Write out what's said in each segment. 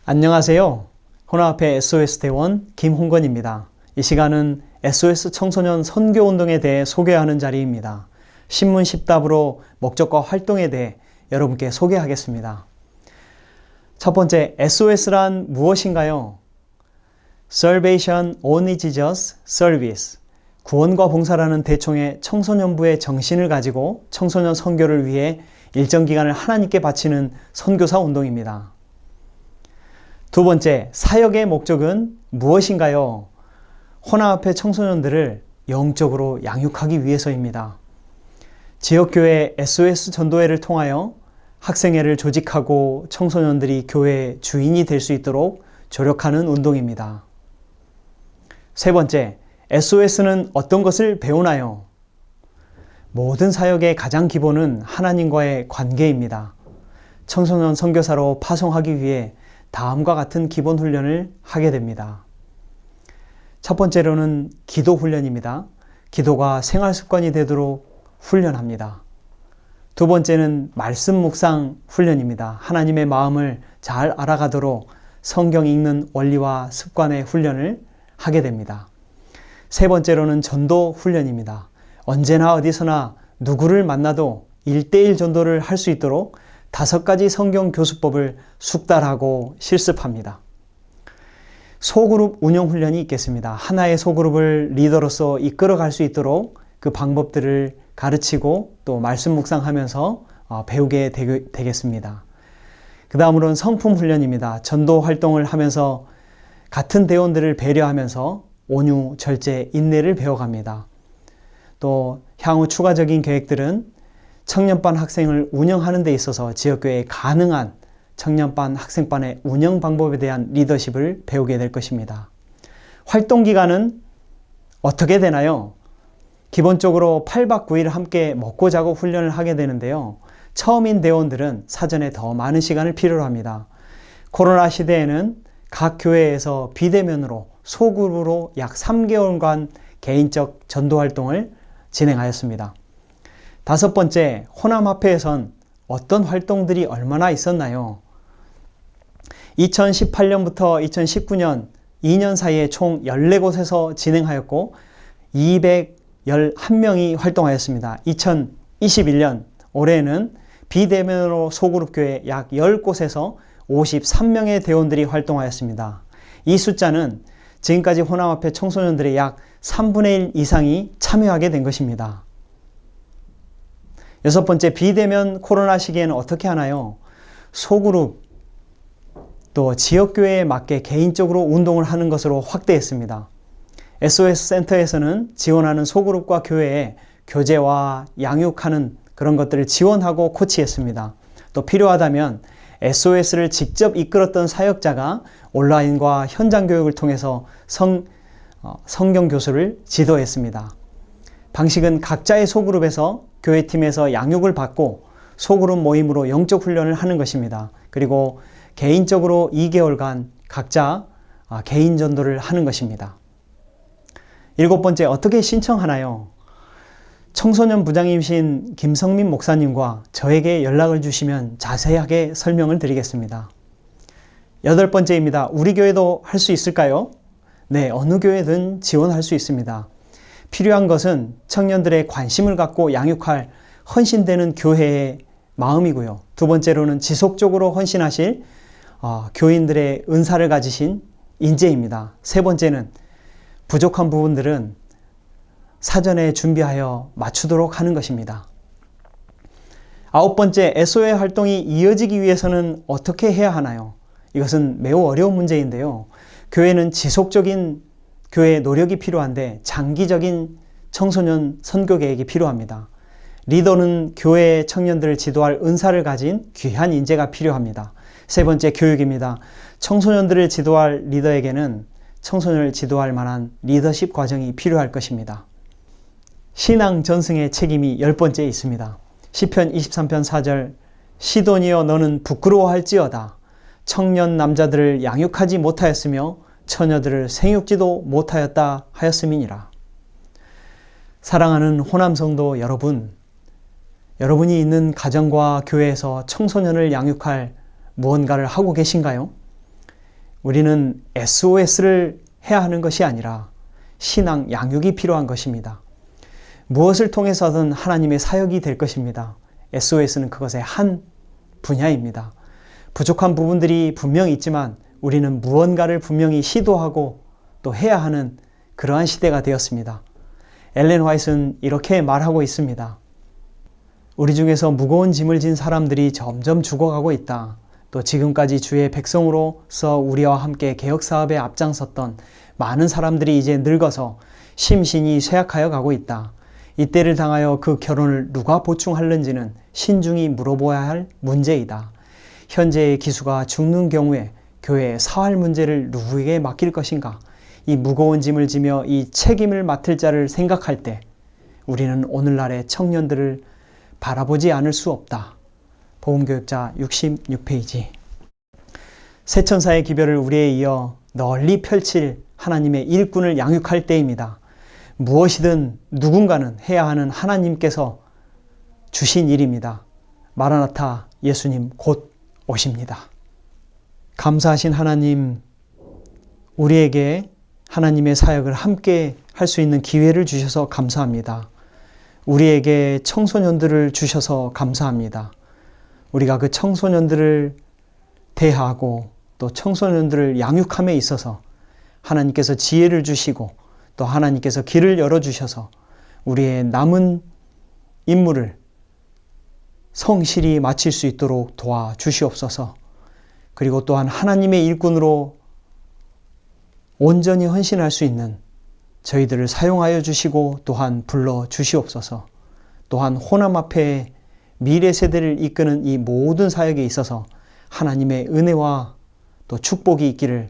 안녕하세요. 혼합회 SOS 대원 김홍건입니다. 이 시간은 SOS 청소년 선교운동에 대해 소개하는 자리입니다. 신문 10답으로 목적과 활동에 대해 여러분께 소개하겠습니다. 첫 번째, SOS란 무엇인가요? Salvation Only Jesus Service. 구원과 봉사라는 대총의 청소년부의 정신을 가지고 청소년 선교를 위해 일정 기간을 하나님께 바치는 선교사 운동입니다. 두 번째, 사역의 목적은 무엇인가요? 혼합회 청소년들을 영적으로 양육하기 위해서입니다. 지역교회 SOS 전도회를 통하여 학생회를 조직하고 청소년들이 교회의 주인이 될 수 있도록 조력하는 운동입니다. 세 번째, SOS는 어떤 것을 배우나요? 모든 사역의 가장 기본은 하나님과의 관계입니다. 청소년 선교사로 파송하기 위해 다음과 같은 기본 훈련을 하게 됩니다. 첫 번째로는 기도 훈련입니다. 기도가 생활 습관이 되도록 훈련합니다. 두 번째는 말씀 묵상 훈련입니다. 하나님의 마음을 잘 알아가도록 성경 읽는 원리와 습관의 훈련을 하게 됩니다. 세 번째로는 전도 훈련입니다. 언제나 어디서나 누구를 만나도 1:1 전도를 할 수 있도록 5가지 성경 교수법을 숙달하고 실습합니다. 소그룹 운영 훈련이 있겠습니다. 하나의 소그룹을 리더로서 이끌어갈 수 있도록 그 방법들을 가르치고 또 말씀 묵상하면서 배우게 되겠습니다. 그 다음으로는 성품 훈련입니다. 전도 활동을 하면서 같은 대원들을 배려하면서 온유, 절제, 인내를 배워갑니다. 또 향후 추가적인 계획들은 청년반 학생을 운영하는 데 있어서 지역교회에 가능한 청년반 학생반의 운영 방법에 대한 리더십을 배우게 될 것입니다. 활동기간은 어떻게 되나요? 기본적으로 8박 9일 함께 먹고 자고 훈련을 하게 되는데요. 처음인 대원들은 사전에 더 많은 시간을 필요로 합니다. 코로나 시대에는 각 교회에서 비대면으로 소그룹으로 약 3개월간 개인적 전도 활동을 진행하였습니다. 다섯 번째, 호남합회에선 어떤 활동들이 얼마나 있었나요? 2018년부터 2019년 2년 사이에 총 14곳에서 진행하였고 211명이 활동하였습니다. 2021년 올해는 비대면으로 소그룹 교회 약 10곳에서 53명의 대원들이 활동하였습니다. 이 숫자는 지금까지 호남합회 청소년들의 약 3분의 1 이상이 참여하게 된 것입니다. 여섯 번째, 비대면 코로나 시기에는 어떻게 하나요? 소그룹 또 지역교회에 맞게 개인적으로 운동을 하는 것으로 확대했습니다. SOS 센터에서는 지원하는 소그룹과 교회에 교제와 양육하는 그런 것들을 지원하고 코치했습니다. 또 필요하다면 SOS를 직접 이끌었던 사역자가 온라인과 현장 교육을 통해서 성경 교수를 지도했습니다. 방식은 각자의 소그룹에서 교회팀에서 양육을 받고 소그룹 모임으로 영적 훈련을 하는 것입니다. 그리고 개인적으로 2개월간 각자 개인 전도를 하는 것입니다. 일곱 번째, 어떻게 신청하나요? 청소년 부장님이신 김성민 목사님과 저에게 연락을 주시면 자세하게 설명을 드리겠습니다. 여덟 번째입니다. 우리 교회도 할 수 있을까요? 네, 어느 교회든 지원할 수 있습니다. 필요한 것은 청년들의 관심을 갖고 양육할 헌신되는 교회의 마음이고요. 두 번째로는 지속적으로 헌신하실 교인들의 은사를 가지신 인재입니다. 세 번째는 부족한 부분들은 사전에 준비하여 맞추도록 하는 것입니다. 아홉 번째, SOS 활동이 이어지기 위해서는 어떻게 해야 하나요? 이것은 매우 어려운 문제인데요. 교회는 지속적인 교회의 노력이 필요한데 장기적인 청소년 선교 계획이 필요합니다. 리더는 교회의 청년들을 지도할 은사를 가진 귀한 인재가 필요합니다. 세 번째, 교육입니다. 청소년들을 지도할 리더에게는 청소년을 지도할 만한 리더십 과정이 필요할 것입니다. 신앙 전승의 책임이 10번째 있습니다. 시편 23편 4절, 시돈이여 너는 부끄러워할지어다. 청년 남자들을 양육하지 못하였으며 처녀들을 생육지도 못하였다 하였음이니라. 사랑하는 호남성도 여러분, 여러분이 있는 가정과 교회에서 청소년을 양육할 무언가를 하고 계신가요? 우리는 SOS를 해야 하는 것이 아니라 신앙 양육이 필요한 것입니다. 무엇을 통해서든 하나님의 사역이 될 것입니다. SOS는 그것의 한 분야입니다. 부족한 부분들이 분명히 있지만 우리는 무언가를 분명히 시도하고 또 해야 하는 그러한 시대가 되었습니다. 엘렌 화이트는 이렇게 말하고 있습니다. 우리 중에서 무거운 짐을 진 사람들이 점점 죽어가고 있다. 또 지금까지 주의 백성으로서 우리와 함께 개혁사업에 앞장섰던 많은 사람들이 이제 늙어서 심신이 쇠약하여 가고 있다. 이때를 당하여 그 결혼을 누가 보충하는지는 신중히 물어보아야 할 문제이다. 현재의 기수가 죽는 경우에 교회의 사활 문제를 누구에게 맡길 것인가? 이 무거운 짐을 지며 이 책임을 맡을 자를 생각할 때 우리는 오늘날의 청년들을 바라보지 않을 수 없다. 복음교육자 66페이지. 새천사의 기별을 우리에 이어 널리 펼칠 하나님의 일꾼을 양육할 때입니다. 무엇이든 누군가는 해야 하는 하나님께서 주신 일입니다. 마라나타, 예수님 곧 오십니다. 감사하신 하나님, 우리에게 하나님의 사역을 함께 할 수 있는 기회를 주셔서 감사합니다. 우리에게 청소년들을 주셔서 감사합니다. 우리가 그 청소년들을 대하고 또 청소년들을 양육함에 있어서 하나님께서 지혜를 주시고 또 하나님께서 길을 열어주셔서 우리의 남은 임무를 성실히 마칠 수 있도록 도와주시옵소서. 그리고 또한 하나님의 일꾼으로 온전히 헌신할 수 있는 저희들을 사용하여 주시고 또한 불러 주시옵소서. 또한 호남 앞에 미래 세대를 이끄는 이 모든 사역에 있어서 하나님의 은혜와 또 축복이 있기를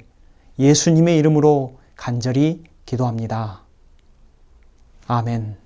예수님의 이름으로 간절히 기도합니다. 아멘.